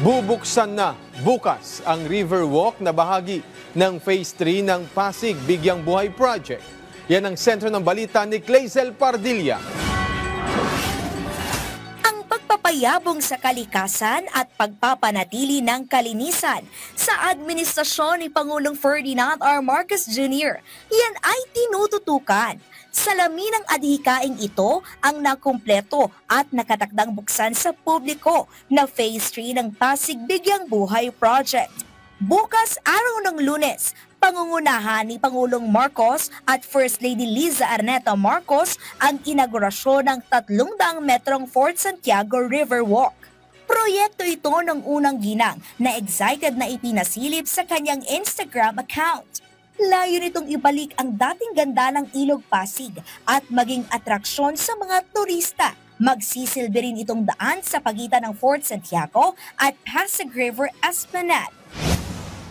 Bubuksan na bukas ang Riverwalk na bahagi ng Phase 3 ng Pasig Bigyang Buhay Project. Yan ang sentro ng balita ni Clazel Pardilla. Ang pagpapayabong sa kalikasan at pagpapanatili ng kalinisan sa administrasyon ni Pangulong Ferdinand R. Marcos Jr. yan ay tinututukan. Salamin ng adhikaing ito ang nakumpleto at nakatakdang buksan sa publiko na Phase 3 ng Pasig Bigyang Buhay Project. Bukas araw ng Lunes, pangungunahan ni Pangulong Marcos at First Lady Liza Araneta Marcos ang inaugurasyon ng 300 metrong Fort Santiago Riverwalk. Proyekto ito ng unang ginang na excited na ipinasilip sa kanyang Instagram account. Layo nitong ibalik ang dating ganda ng Ilog Pasig at maging atraksyon sa mga turista. Magsisilbi rin itong daan sa pagitan ng Fort Santiago at Pasig River Esplanade.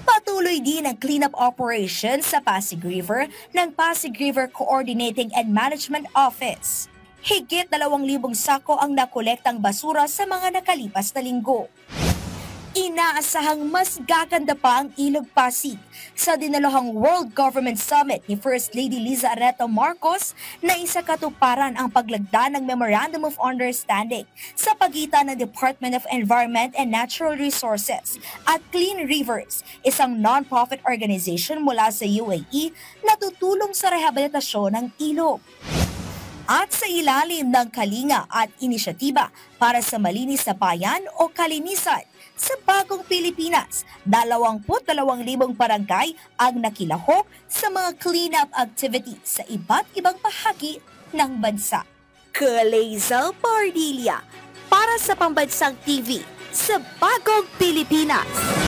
Patuloy din ang cleanup operation sa Pasig River ng Pasig River Coordinating and Management Office. Higit 2,000 sako ang nakolektang basura sa mga nakalipas na linggo. Inaasahang mas gaganda pa ang Ilog Pasig sa dinaluhang World Government Summit ni First Lady Liza Araneta Marcos na isa katuparan ang paglagda ng Memorandum of Understanding sa pagitan ng Department of Environment and Natural Resources at Clean Rivers, isang non-profit organization mula sa UAE na tutulong sa rehabilitasyon ng ilog. At sa ilalim ng kalinga at inisyatiba para sa malinis na bayan o kalinisan, sa bagong Pilipinas, 22,000 barangay ang nakilahok sa mga cleanup activities sa iba't ibang bahagi ng bansa. Clazel Pardilla para sa Pambansang TV sa Bagong Pilipinas.